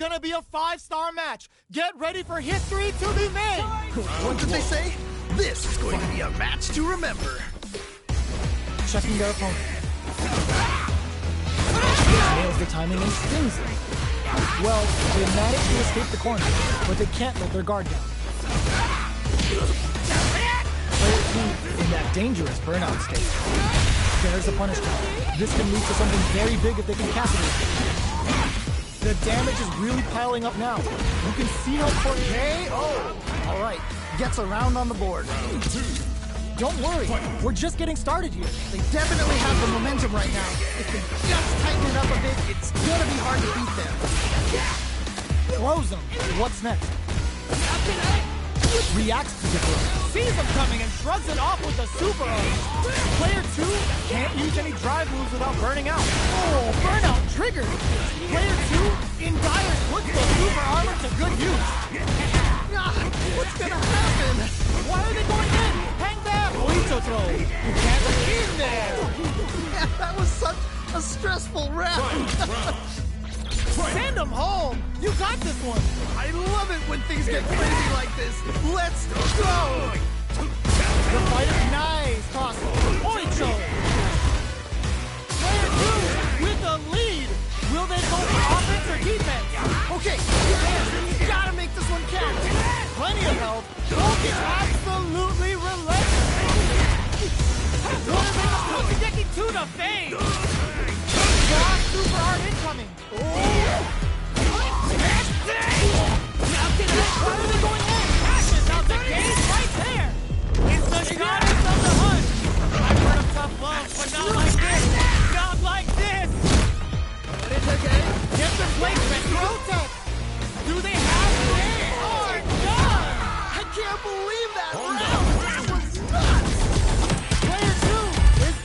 Gonna be a 5-star match. Get ready for history to be made. What did they say? This is going to be a match to remember. Checking their opponent. Nails the timing and stings it. Well, they managed to escape the corner, but they can't let their guard down. Player 2 in that dangerous burnout state. There's a punish count. This can lead to something very big if they can capitalize. The damage is really piling up now. You can see how important... KO! Alright, gets a round on the board. Don't worry, we're just getting started here. They definitely have the momentum right now. If they just tighten it up a bit, it's gonna be hard to beat them. Throws them. What's next? Reacts to the throw. Sees him coming and shrugs it off with a super arm. Player 2 can't use any drive moves without burning out. Oh, burnout triggered. Player 2 in dire puts the super armor to good use. What's gonna happen? Why are they going in? Hang back. Oito throw. You can't get in there. Yeah, that was such a stressful round. Send them home. You got this one. I love it when things get crazy like this. Let's go. The fight is nice. Toss. Oito. Player 2 with the lead. Will they go for offense or defense? Okay, you gotta make this one count. Plenty of help. Focus absolutely relentless. What are they supposed to the face? Cross super hard incoming. Why are they going in? Passes out the gate right there. It's the goddess of the hunt. I've heard of tough love, but not like this. Not like this. Get the placement. Protect. Do they have it? They are done. I can't believe that round. That was nuts. Player 2 is...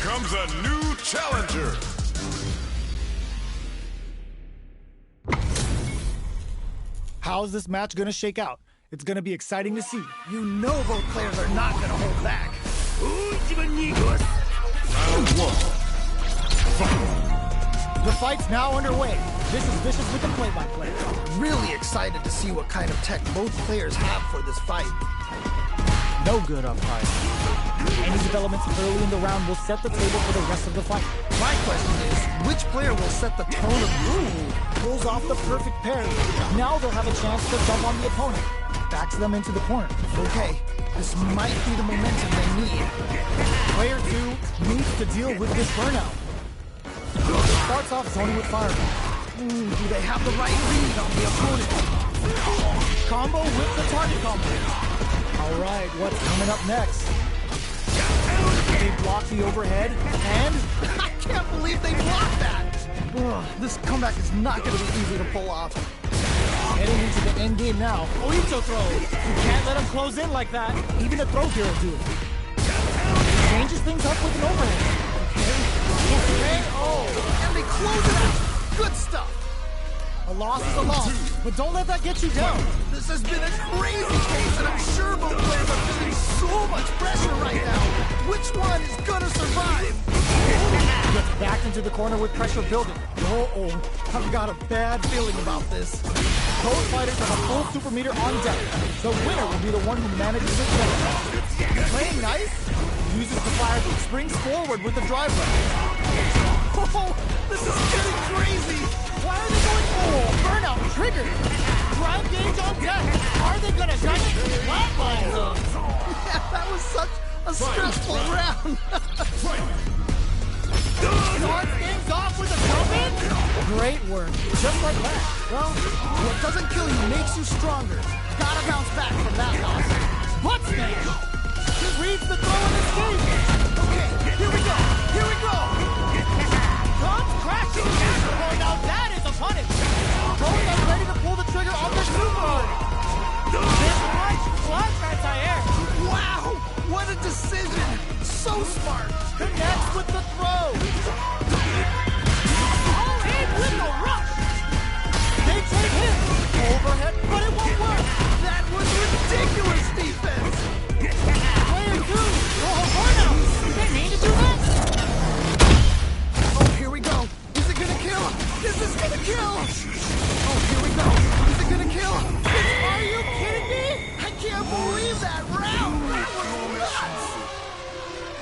Comes a new challenger. How's this match gonna shake out? It's gonna be exciting to see. You know both players are not gonna hold back. Round 1. Fight. The fight's now underway. This is Vicious with the play-by-play. Really excited to see what kind of tech both players have for this fight. No good up high. Any developments early in the round will set the table for the rest of the fight. My question is, which player will set the tone of mood? Pulls off the perfect parry. Now they'll have a chance to jump on the opponent. Backs them into the corner. Okay, this might be the momentum they need. Player 2 needs to deal with this burnout. Starts off zoning with fire. Do they have the right read on the opponent? Combo with the target combo. All right, what's coming up next? They block the overhead, and... I can't believe they blocked that! This comeback is not going to be easy to pull off. Heading into the end game now. Oito throw. You can't let him close in like that. Even a throw here will do it. Changes things up with an overhead. Okay. Oh, and they close it out. Good stuff. A loss is a loss, but don't let that get you down. This has been a crazy case, and I'm sure both players are feeling so much pressure right now. Which one is gonna survive? Gets backed into the corner with pressure building. Oh, I've got a bad feeling about this. Both fighters have a full super meter on deck. The winner will be the one who manages it better. Playing nice? Uses the fire, springs forward with the drive left. Oh, this is getting crazy. Why are they going full? Burnout triggered. Drive gauge on deck. Are they gonna gun it? Flatline them. Yeah, that was such a stressful round. Starts things off with a jump-in? Great work. Just like that. Well, what doesn't kill you makes you stronger. Gotta bounce back from that loss. Butt smash. He reads the throw and escape. Okay, here we go. Here we go. Guns crashing! Oh, now that is a punish! Both are ready to pull the trigger on their super. This punch flies anti-air! Wow, what a decision. So smart. Connects with the throw. All in with the rush! They take him. Overhead, but it won't work. That was ridiculous defense. Player 2. Oh, burnout. They mean to do this? Oh, here we go. Is it gonna kill? This is gonna kill. Oh, here we go. Is it gonna kill? Are you kidding me? I can't believe that round. That was nuts.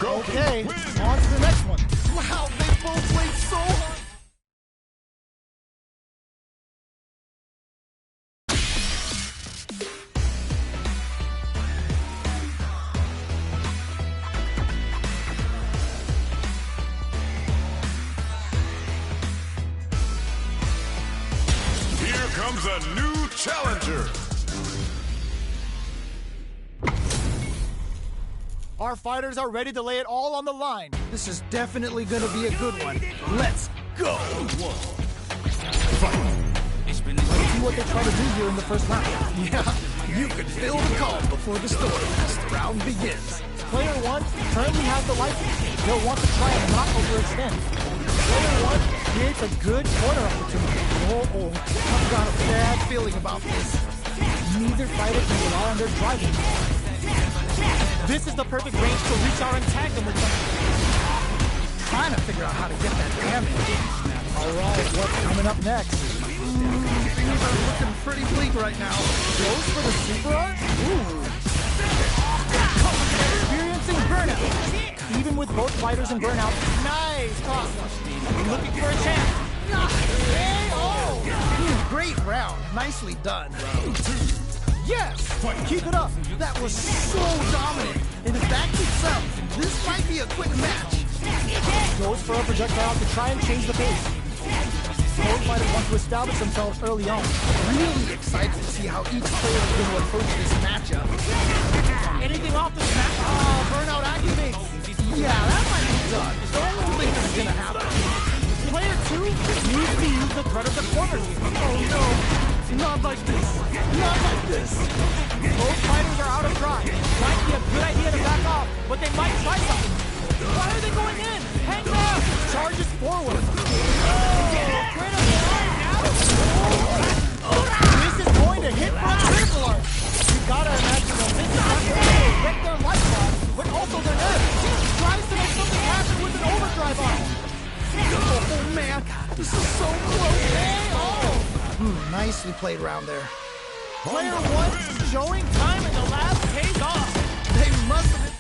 Okay, on to the next one. Wow, they both played so hard. Here comes a new challenger. Our fighters are ready to lay it all on the line. This is definitely gonna be a good one. Let's go. Let's see what they try to do here in the first round. Yeah, you can feel the calm before the storm as the round begins. Player 1 currently has the license. They'll want to try and not overextend. Player 1 creates a good corner opportunity. Oh, I've got a bad feeling about this. Neither fighter can rely on their driving. This is the perfect range to reach out and tag them with something. Trying to figure out how to get that damage. Alright, what's coming up next? Things are looking pretty bleak right now. Goes for the super art? Ooh. Experiencing burnout. Even with both fighters in burnout, nice cross. Looking for a chance. Great round. Nicely done. Yes! Keep it up. That was so dominant. And if that keeps up, this might be a quick match. Goes for a projectile to try and change the pace. Both fighters want to establish themselves early on. Really excited to see how each player is going to approach this matchup. Anything off the smash? Oh, burnout activates. Yeah, that might be done. Don't think this is going to happen. Player 2 needs to use the threat of the corner here. Oh no, not like this. Not like this. Both fighters are out of drive. Might be a good idea to back off, but they might try something. Why are they going in? Hang back! Charges forward. This is going to hit for a triple arc. You gotta imagine that this is not going to wreck their lifeline, but also their nerves. Tries to make something happen with an overdrive arm. Oh man, this is so close. Nicely played round there. Player 1 showing time in the last pays off. They must have been.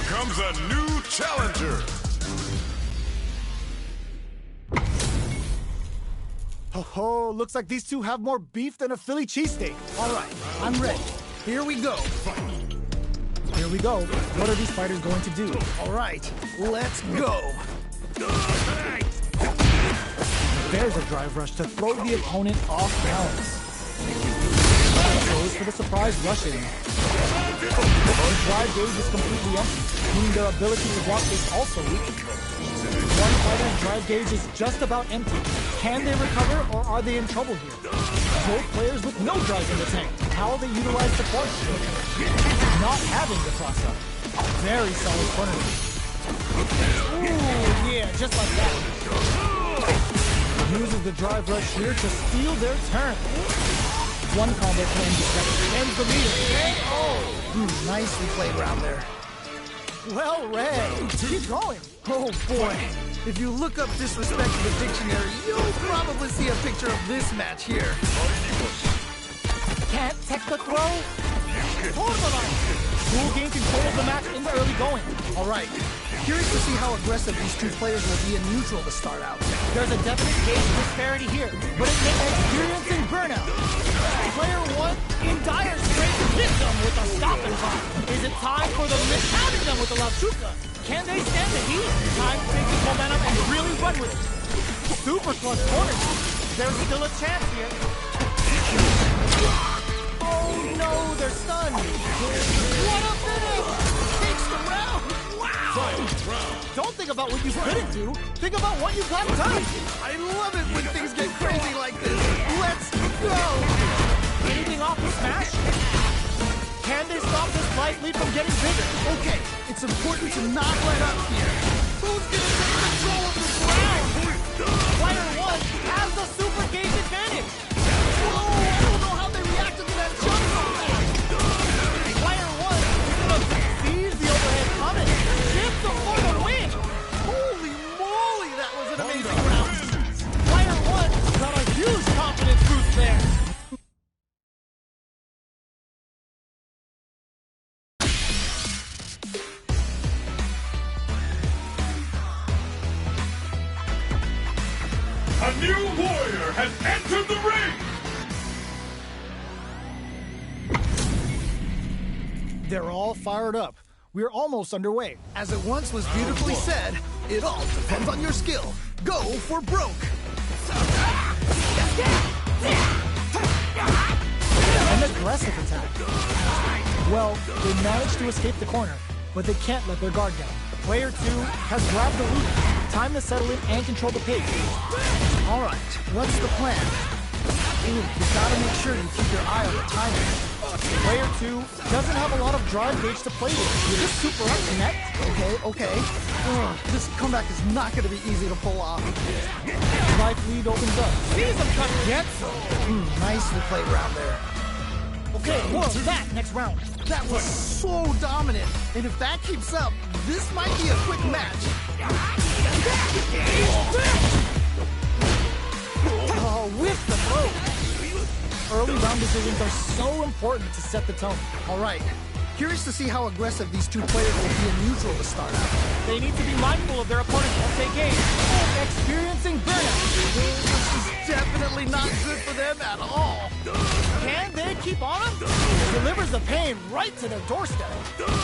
Comes a new challenger. Oh, looks like these two have more beef than a Philly cheesesteak. All right, I'm ready. Here we go. Here we go. What are these fighters going to do? All right, let's go. There's a drive rush to throw the opponent off balance. Goes for the surprise rush in. The drive gauge is completely empty, meaning their ability to block is also weak. One fighter's drive gauge is just about empty. Can they recover, or are they in trouble here? Both players with no drive in the tank. How will they utilize the corner? Not having the cross-up. Very solid corner. Ooh, yeah, just like that. Uses the drive rush here to steal their turn. One combo can be set. Ends the meter. Oh, nicely played around there. Well read. Keep going. Oh boy. If you look up disrespect in the dictionary, you'll probably see a picture of this match here. Can't tech the throw? Cool gain control of the match in the early going. All right. Curious to see how aggressive these two players will be in neutral to start out. There's a definite gauge disparity here, but it may experiencing burnout. Player one in dire straits hits them with a stop and pop. Is it time for the mishandling them with the Lachuka? Can they stand the heat? Time to take this momentum and really run with it. Super clutch corner. There's still a chance here. Oh no, they're stunned. What a finish! Takes the round. Wow! Don't think about what you couldn't do. Think about what you got done. I love it when things get crazy like this. Let's go! Anything off the smash? Can they stop this life lead from getting bigger? Okay, it's important to not let up here. Who's gonna take control of this round? Player one has the super gauge advantage. Whoa, I don't know how they reacted to that jump so fast. Player one sees the overhead coming. Gives them for the win. Holy moly, that was an amazing round. Player one got a huge confidence boost there. A new warrior has entered the ring! They're all fired up. We're almost underway. As it once was beautifully said, it all depends on your skill. Go for broke. An aggressive attack. Well, they managed to escape the corner, but they can't let their guard down. Player two has grabbed the lead. Time to settle in and control the pace. All right, what's the plan? Ooh, you gotta make sure you keep your eye on the timing. Player two doesn't have a lot of drive gauge to play with. You just super up connect. Okay. This comeback is not gonna be easy to pull off. Life lead opens up. Sees him cut Getsu. Nicely played around there. Okay, more of that next round. That was so dominant. And if that keeps up, this might be a quick match. Oh, with the throw. Early round decisions are so important to set the tone. All right. Curious to see how aggressive these two players will be in neutral to start out. They need to be mindful of their opponent's SA game. Experiencing burnout. This is definitely not good for them at all. Can they keep on him? Delivers the pain right to their doorstep.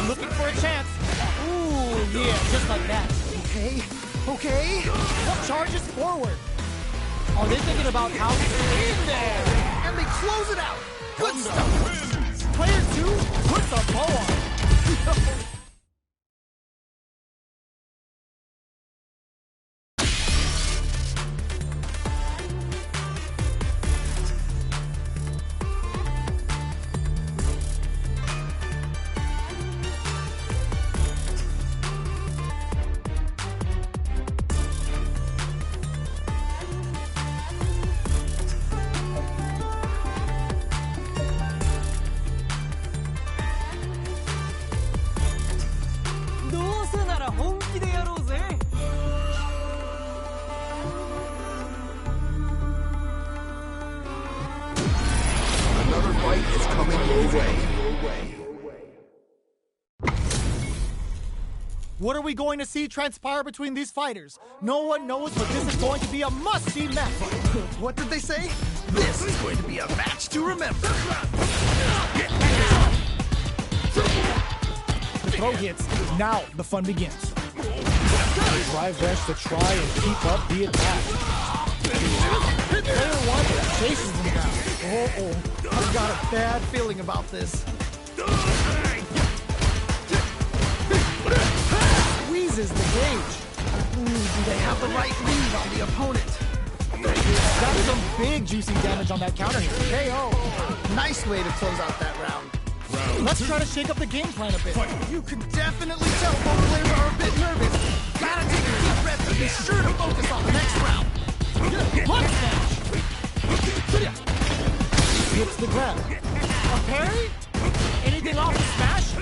Looking for a chance. Ooh, yeah, just like that. Okay. Charges forward. Are they thinking about how to get in there? And they close it out. Good stuff. Player two puts a bow on. It's coming your way. What are we going to see transpire between these fighters? No one knows, but this is going to be a must-see match. What did they say? This is going to be a match to remember. The throw hits. Now the fun begins. Drive dash to try and keep up the attack. Player one chases him down. Oh, I've got a bad feeling about this. Squeezes the gauge. Do they have the right lead on the opponent? That's some big juicy damage on that counter hit. KO. Nice way to close out that round. Let's try to shake up the game plan a bit. You can definitely tell both players are a bit nervous. Gotta take a deep breath and be sure to focus on the next round. Punch smash. Hits the grab. A parry? Anything off the smash?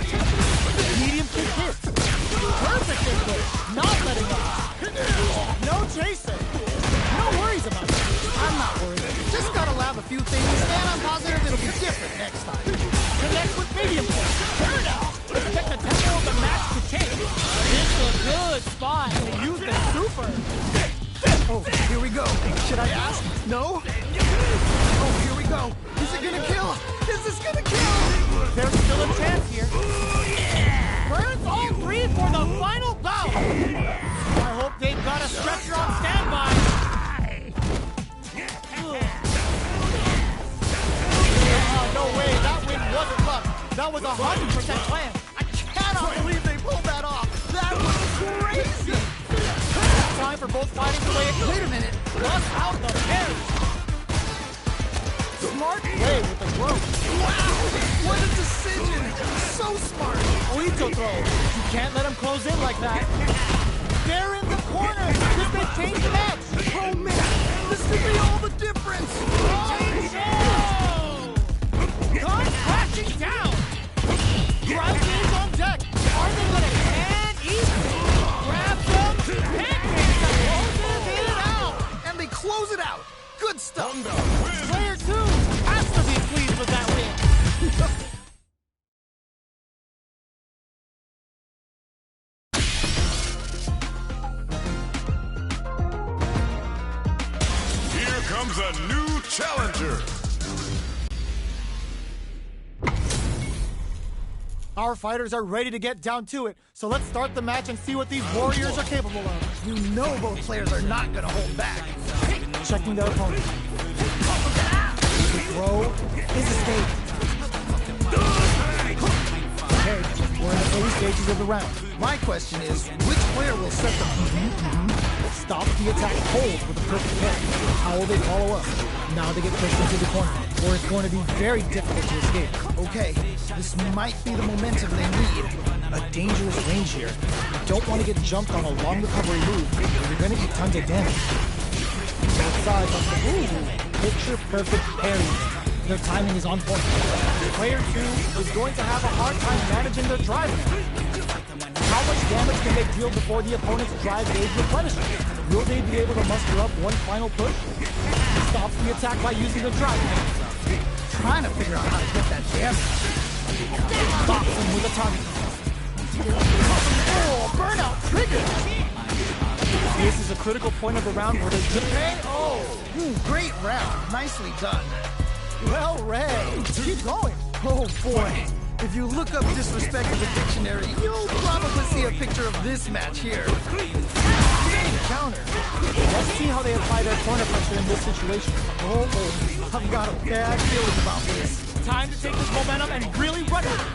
Medium kick hit. Perfect kick hit. Not letting up. No chaser. No worries about it. I'm not worried. Just gotta lab a few things, and I'm positive it'll be different next time. Connect with medium kick. Turn out. Expect the tempo of the match to change. It's a good spot to use the super. Oh, here we go. Should I ask? No? Oh, here we go. Is it gonna kill? Is this gonna kill? There's still a chance here. Burns all three for the final bout. I hope they've got a stretcher on standby. No way, that win wasn't luck. That was 100% planned. I cannot believe they pulled that off. That was crazy. Time for both fighters to lay it. Wait a minute. Bust out the parry. Smart play with the throw. Wow, what a decision. So smart. Oito throw. You can't let him close in like that. They're in the corner. This may change the match. Oh man, this could be all the difference. Gone crashing down. Drive games on deck. Are they gonna can eat? Grab them. Pancakes that closes it out. And they close it out. Good stuff. Player two has to be pleased with that win. Here comes a new challenger. Our fighters are ready to get down to it, so let's start the match and see what these warriors are capable of. You know both players are not gonna hold back. Checking their opponent. The throw is escaped. Okay, we're in the early stages of the round. My question is, which player will set the... Stop the attack cold with a perfect hit. How will they follow up? Now they get pushed into the corner, where it's going to be very difficult to escape. Okay, this might be the momentum they need. A dangerous range here. You don't want to get jumped on a long recovery move, or you're going to eat tons of damage. Both sides of the picture perfect parry. Their timing is on point. Player 2 is going to have a hard time managing their drive. How much damage can they deal before the opponent's drive gauge replenishes? Will they be able to muster up one final push? Stops the attack by using the drive. Trying to figure out how to get that damage. Stops him with a target. Oh, burnout triggered! This is a critical point of the round where they just... Great round. Nicely done. Well read. Keep going. Oh boy. If you look up disrespect in the dictionary, you'll probably see a picture of this match here. Counter. Let's see how they apply their corner pressure in this situation. Oh, I've got a bad feeling about this. Time to take this momentum and really run with it.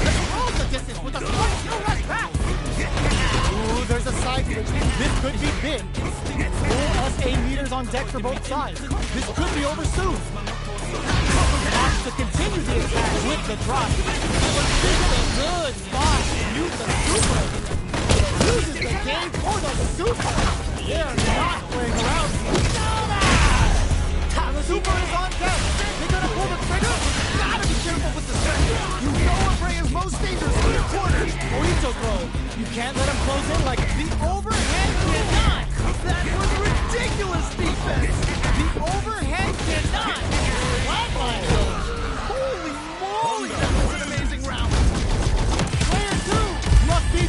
Let's close the distance with a slight no rush back. Ooh, there's a side switch. This could be big. Full SA meters on deck for both sides. This could be over soon. Opts to continue the attack with the drop. This is a good spot to use the super. Uses the game for the super. They're not playing around. The super is on deck. They're gonna pull the trigger. Gotta be careful with the stretcher. You know what prey is most dangerous in your corners. Oito throw. You can't let him close in like the overhead cannot. That was ridiculous defense. The overhead cannot. Holy moly, that was an amazing round. Player 2 must be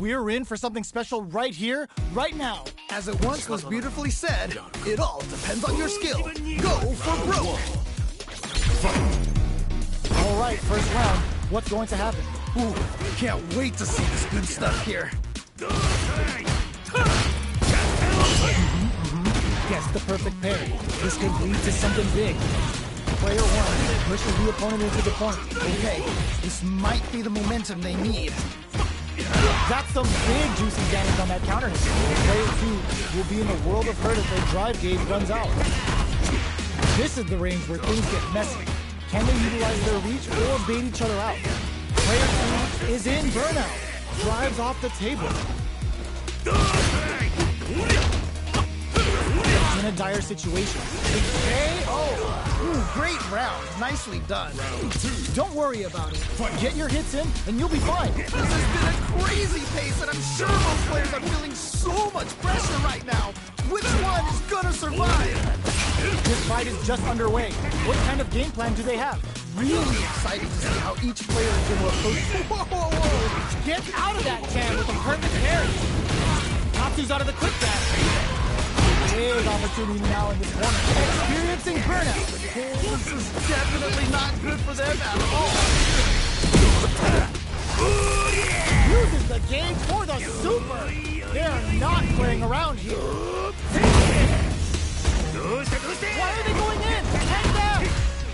we're in for something special right here, right now. As it once was beautifully said, it all depends on your skill. Go for broke! All right, first round. What's going to happen? Ooh, can't wait to see this good stuff here. Guess the perfect parry. This could lead to something big. Player one pushes the opponent into the corner. Okay, this might be the momentum they need. That's some big juicy damage on that counter hit. Player two will be in a world of hurt if their drive gauge runs out. This is the range where things get messy. Can they utilize their reach or bait each other out? Player two is in burnout. Drives off the table. In a dire situation. Great round. Nicely done. Don't worry about it. Get your hits in and you'll be fine. This has been a crazy pace, and I'm sure most players are feeling so much pressure right now. Which one is gonna survive? This fight is just underway. What kind of game plan do they have? Really excited to see how each player is gonna approach. Whoa! Get out of that jam with a perfect parry. Natsu's out of the quick dash. Big opportunity now in this corner. Experiencing burnout. This is definitely not good for them at all. Uses the gauge for the super. They're not playing around here. Why are they going in? Hang down.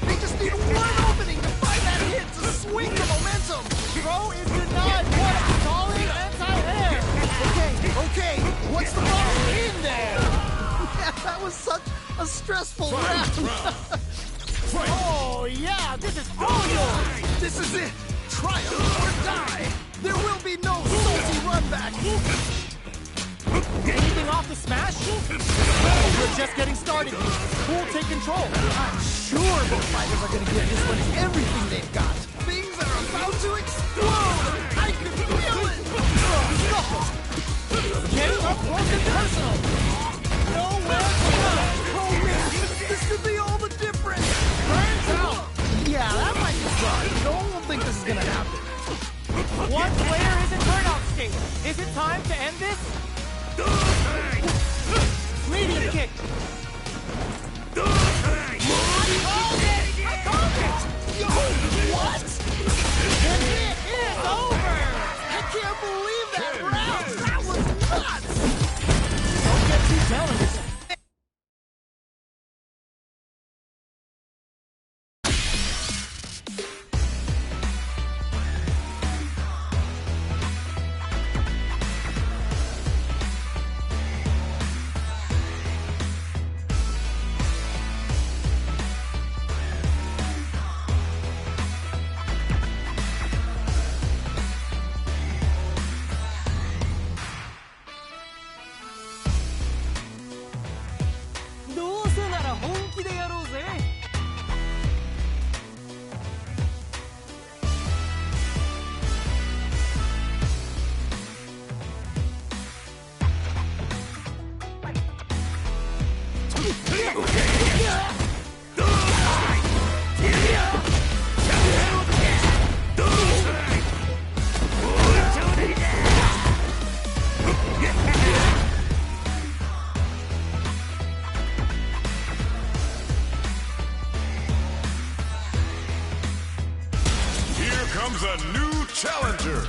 They just need one opening to find that hit to swing the momentum. Throw is denied. What a solid anti-air. Okay, what's the ball in there? That was such a stressful round. Oh, yeah, this is all yours. This is it. Triumph or die. There will be no salty run back. Anything off the smash? We're just getting started. Who will take control? I'm sure both fighters are going to give this one everything they've got. Things are about to explode. I can feel it. Getting up close and personal. Nowhere to go. Oh man, this could be all the difference. Burns out. Yeah, that might be fun. No one will think this is gonna happen. One player is in burnout state. Is it time to end this? Medium kick. I called it! Yo, what? And it is over! I can't believe that round. That was nuts. Don't get too jealous. Comes a new challenger.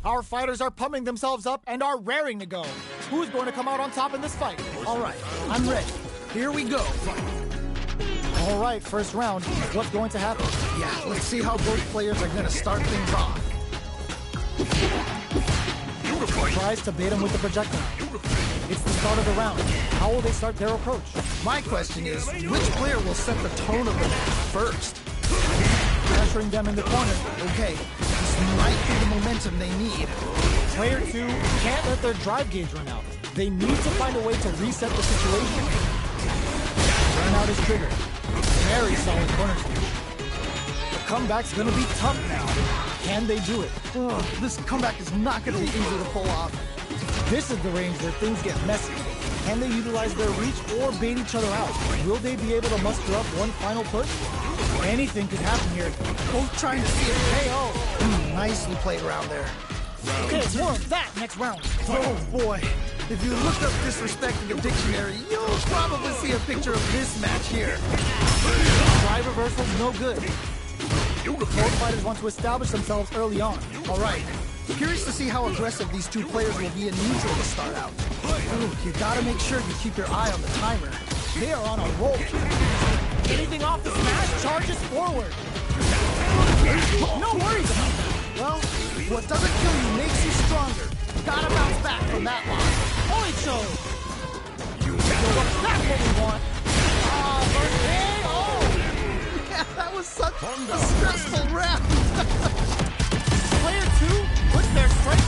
Our fighters are pumping themselves up and are raring to go. Who's going to come out on top in this fight? All right, I'm ready. Here we go. All right, first round. What's going to happen? Yeah, let's see how both players are going to start things off. Tries to bait him with the projectile. It's the start of the round. How will they start their approach? My question is, which player will set the tone of the match first? Pressuring them in the corner. Okay, this might be the momentum they need. Player 2 can't let their drive gauge run out. They need to find a way to reset the situation. Burnout is triggered. Very solid corner stage. The comeback's gonna be tough now. Can they do it? This comeback is not gonna be easy to pull off. This is the range where things get messy. Can they utilize their reach or bait each other out? Will they be able to muster up one final push? Anything could happen here. Both trying to see a KO. Nicely played around there. Okay, more of that next round. Oh boy. If you look up disrespect in the dictionary, you'll probably see a picture of this match here. Drive reversal's no good. Both fighters want to establish themselves early on. All right. Curious to see how aggressive these two players will be in neutral to start out. Ooh, you gotta make sure you keep your eye on the timer. They are on a roll. Anything off the smash charges forward. No worries about that. Well, what doesn't kill you makes you stronger. Gotta bounce back from that line. Oicho! That's what we want. Yeah, that was such a stressful round. Player 2 puts their strike.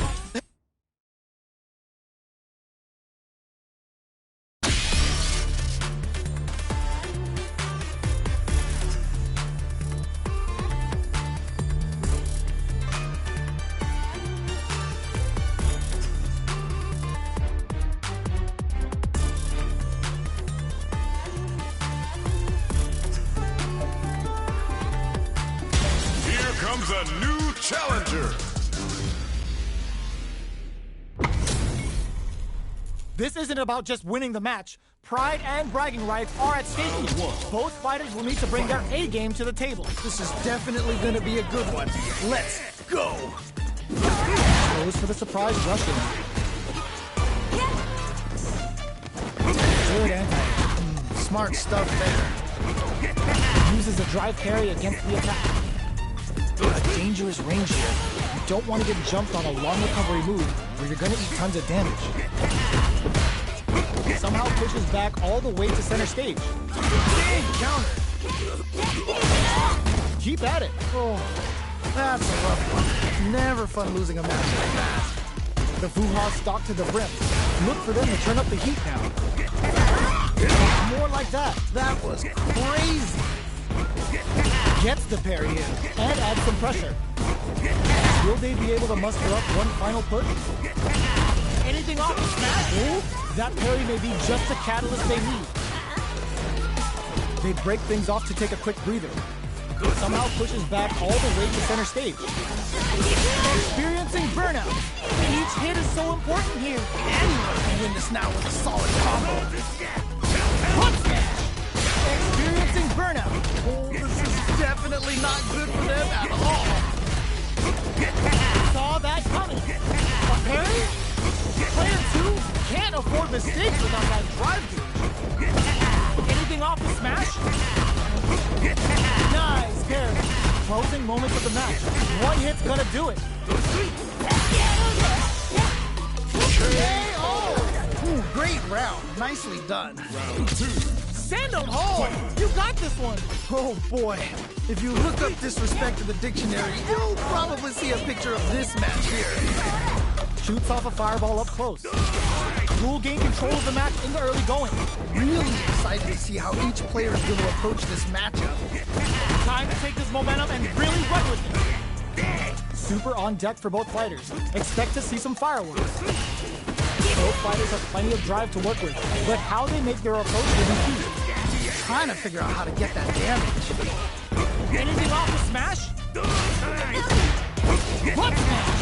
Comes a new challenger. This isn't about just winning the match. Pride and bragging rights are at stake here. Both fighters will need to bring their A game to the table. This is definitely gonna be a good one. Let's go. Goes for the surprise Russian. Good anti. Smart stuff there. Uses a drive carry against the attack. A dangerous range here. You don't want to get jumped on a long recovery move where you're going to eat tons of damage. Somehow pushes back all the way to center stage. Big counter. Keep at it. Oh, that's a rough one. Never fun losing a match like that. The Fuha stalk to the brim. Look for them to turn up the heat now. More like that. That was crazy. Gets the parry in and adds some pressure. Will they be able to muster up one final push? Anything off the smash? Ooh, that parry may be just the catalyst they need. They break things off to take a quick breather. Somehow pushes back all the way to center stage. Experiencing burnout. Each hit is so important here. Anyone can win this now with a solid combo. Hook smash. Experiencing burnout. Oh, this is definitely not good for them at all. Saw that coming. A parry? Player 2 can't afford mistakes without that drive through. Anything off the smash? Nice parry. Closing moments of the match. One hit's gonna do it. Ooh, great round. Nicely done. Round 2. Send 'em home. You got this one. Oh boy. If you look up disrespect in the dictionary, you'll probably see a picture of this match here. Shoots off a fireball up close. Will gain control of the match in the early going. Really excited to see how each player is going to approach this matchup. Time to take this momentum and really run with it. Super on deck for both fighters. Expect to see some fireworks. Both fighters have plenty of drive to work with, but how they make their approach will be key. Trying to figure out how to get that damage. Anything off the smash? What smash?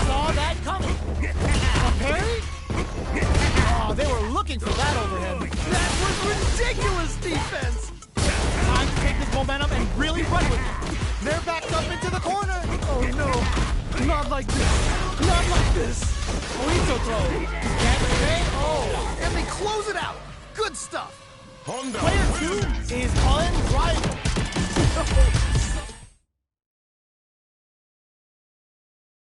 Saw that coming. A parry? Oh, they were looking for that overhead. That was ridiculous defense. Time to take this momentum and really run with it. They're backed up into the corner. Oh no, not like this. Not like this. Oicho throw. Can't stay. Oh. And they close it out. Good stuff. Honda Player wins. 2 is